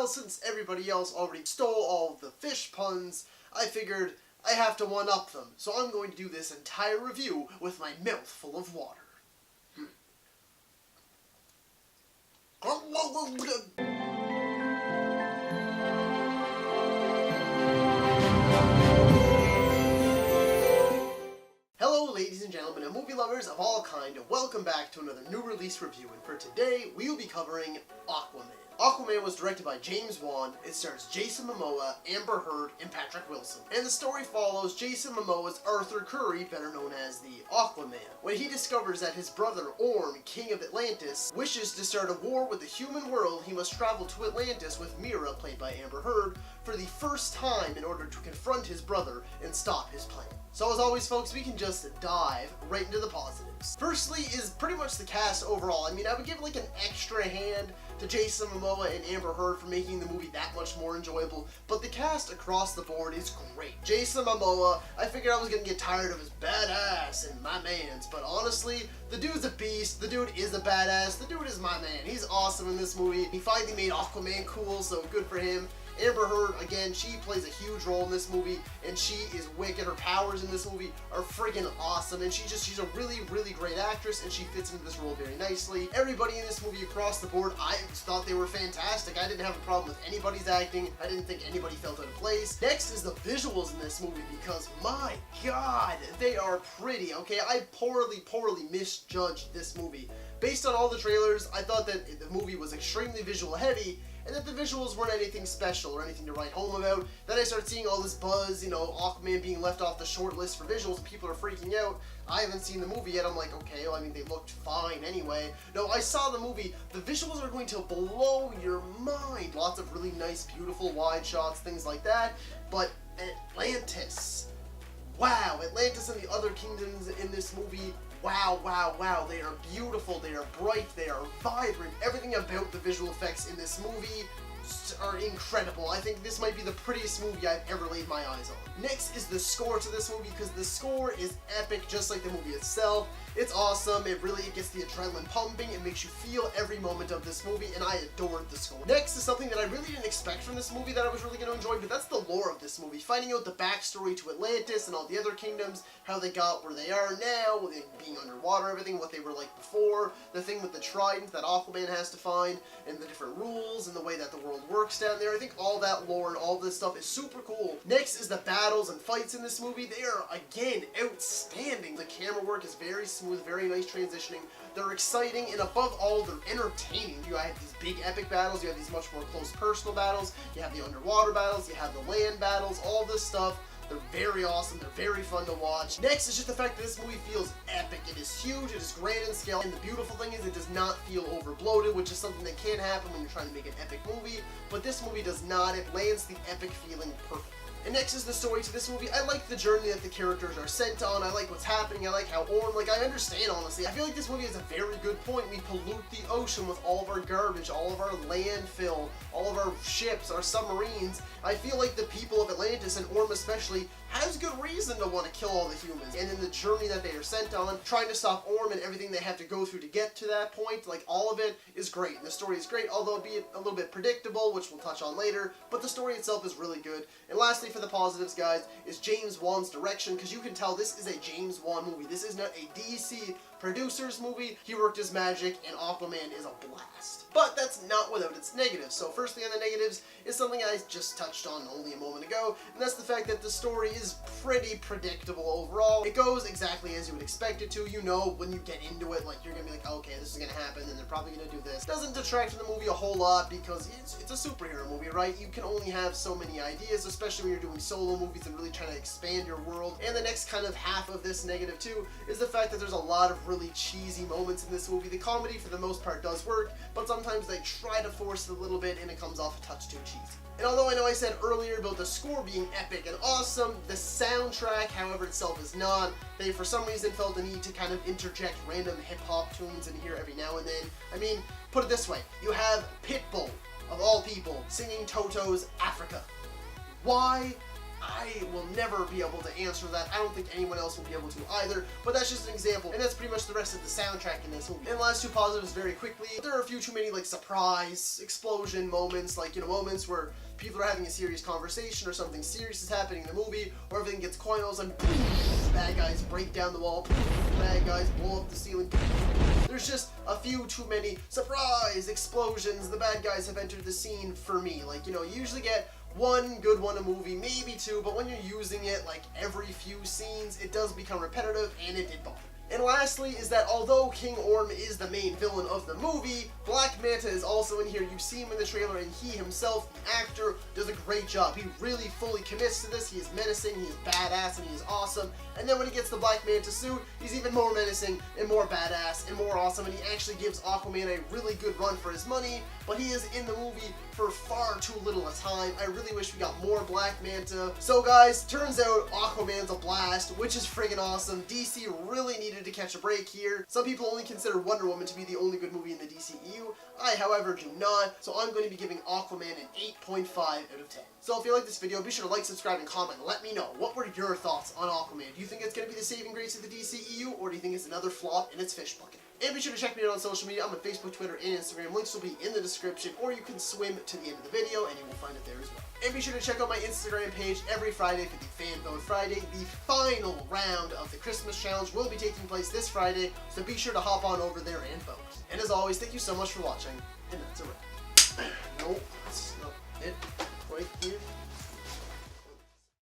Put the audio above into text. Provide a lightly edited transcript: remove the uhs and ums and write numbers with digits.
well, since everybody else already stole all of the fish puns, I figured I have to one-up them. So I'm going to do this entire review with my mouth full of water. Hello ladies and gentlemen and movie lovers of all kind, and welcome back to another new release review, and for today we will be covering Aquaman. Aquaman was directed by James Wan. It stars Jason Momoa, Amber Heard, and Patrick Wilson. And the story follows Jason Momoa's Arthur Curry, better known as the Aquaman. When he discovers that his brother Orm, King of Atlantis, wishes to start a war with the human world, he must travel to Atlantis with Mira, played by Amber Heard, for the first time in order to confront his brother and stop his plan. So as always folks, we can just dive right into the positives. Firstly is pretty much the cast overall. I mean, I would give like an extra hand to Jason Momoa and Amber Heard for making the movie that much more enjoyable, but the cast across the board is great. Jason Momoa, I figured I was gonna get tired of his badass and my mans, but honestly, the dude's a beast, the dude is a badass, the dude is my man. He's awesome in this movie. He finally made Aquaman cool, so good for him. Amber Heard, again, she plays a huge role in this movie, and she is wicked. Her powers in this movie are friggin' awesome, and she's a really, really great actress, and she fits into this role very nicely. Everybody in this movie across the board, I thought they were fantastic. I didn't have a problem with anybody's acting. I didn't think anybody felt out of place. Next is the visuals in this movie, because my god, they are pretty, okay? I poorly misjudged this movie. Based on all the trailers, I thought that the movie was extremely visual heavy, and that the visuals weren't anything special or anything to write home about. Then I started seeing all this buzz, you know, Aquaman being left off the short list for visuals, and people are freaking out. I haven't seen the movie yet. I'm like, okay, well, I mean, they looked fine anyway. No, I saw the movie. The visuals are going to blow your mind. Lots of really nice, beautiful wide shots, things like that. But Atlantis. Wow, Atlantis and the other kingdoms in this movie, wow, they are beautiful, they are bright, they are vibrant. Everything about the visual effects in this movie are incredible. I think this might be the prettiest movie I've ever laid my eyes on. Next is the score to this movie, because the score is epic just like the movie itself. It's awesome. It gets the adrenaline pumping. It makes you feel every moment of this movie, and I adored the score. Next is something that I really didn't expect from this movie that I was really going to enjoy, but that's the lore of this movie. Finding out the backstory to Atlantis and all the other kingdoms, how they got where they are now, being underwater, everything, what they were like before, the thing with the trident that Aquaman has to find, and the different rules, and the way that the world works down there. I think all that lore and all this stuff is super cool. Next is the battles and fights in this movie. They are, again, outstanding. The camera work is very smooth, very nice transitioning. They're exciting, and above all, they're entertaining. You have these big epic battles, you have these much more close personal battles, you have the underwater battles, you have the land battles, all this stuff. They're very awesome, they're very fun to watch. Next is just the fact that this movie feels epic. It is huge, it is grand in scale, and the beautiful thing is it does not feel overbloated, which is something that can happen when you're trying to make an epic movie, but this movie does not. It lands the epic feeling perfectly. And next is the story to this movie. I like the journey that the characters are sent on. I like what's happening. I like how Orm, I understand, honestly. I feel like this movie has a very good point. We pollute the ocean with all of our garbage, all of our landfill, all of our ships, our submarines. I feel like the people of Atlantis, and Orm especially, has good reason to want to kill all the humans. And in the journey that they are sent on, trying to stop Orm and everything they have to go through to get to that point, all of it is great. And the story is great, although it be a little bit predictable, which we'll touch on later, but the story itself is really good. And lastly, for the positives, guys, is James Wan's direction, because you can tell this is a James Wan movie. This is not a DC producer's movie. He worked his magic, and Aquaman is a blast. But that's not without its negatives. So firstly on the negatives is something I just touched on only a moment ago, and that's the fact that the story is pretty predictable overall. It goes exactly as you would expect it to. You know when you get into it, you're gonna be like, okay, this is gonna happen, and they're probably gonna do this. Doesn't detract from the movie a whole lot, because it's a superhero movie, right? You can only have so many ideas, especially when you're doing solo movies and really trying to expand your world. And the next kind of half of this negative too is the fact that there's a lot of really cheesy moments in this movie. The comedy for the most part does work, but sometimes they try to force it a little bit and it comes off a touch too cheesy. And although I know I said earlier about the score being epic and awesome, the soundtrack, however, itself is not. They, for some reason, felt the need to kind of interject random hip-hop tunes in here every now and then. I mean, put it this way. You have Pitbull, of all people, singing Toto's Africa. Why? I will never be able to answer that. I don't think anyone else will be able to either, but that's just an example, and that's pretty much the rest of the soundtrack in this movie. And last two positives very quickly, there are a few too many like surprise, explosion moments, like, you know, moments where people are having a serious conversation or something serious is happening in the movie, or everything gets quiet and all of a sudden, bad guys break down the wall, bad guys blow up the ceiling. There's just a few too many surprise explosions. The bad guys have entered the scene for me. Like, you know, you usually get one good one a movie, maybe two, but when you're using it like every few scenes, it does become repetitive, and it did bother me. And lastly is that although King Orm is the main villain of the movie, Black Manta is also in here. You see him in the trailer, and he himself, the actor, does a great job. He really fully commits to this. He is menacing, he is badass, and he is awesome. And then when he gets the Black Manta suit, he's even more menacing and more badass and more awesome, and he actually gives Aquaman a really good run for his money, but he is in the movie for far too little a time. I really wish we got more Black Manta. So guys, turns out Aquaman's a blast, which is friggin' awesome. DC really needed to catch a break here. Some people only consider Wonder Woman to be the only good movie in the DCEU. I, however, do not, so I'm going to be giving Aquaman an 8.5 out of 10. So if you like this video, be sure to like, subscribe, and comment. Let me know, what were your thoughts on Aquaman? Do you think it's going to be the saving grace of the DCEU, or do you think it's another flop in its fish bucket? And be sure to check me out on social media. I'm on Facebook, Twitter, and Instagram. Links will be in the description, or you can swim to the end of the video, and you will find it there as well. And be sure to check out my Instagram page every Friday for the Fan Vote Friday. The final round of the Christmas Challenge will be taking place this Friday, so be sure to hop on over there and vote. And as always, thank you so much for watching, and that's a wrap. Nope, that's not it. Right here.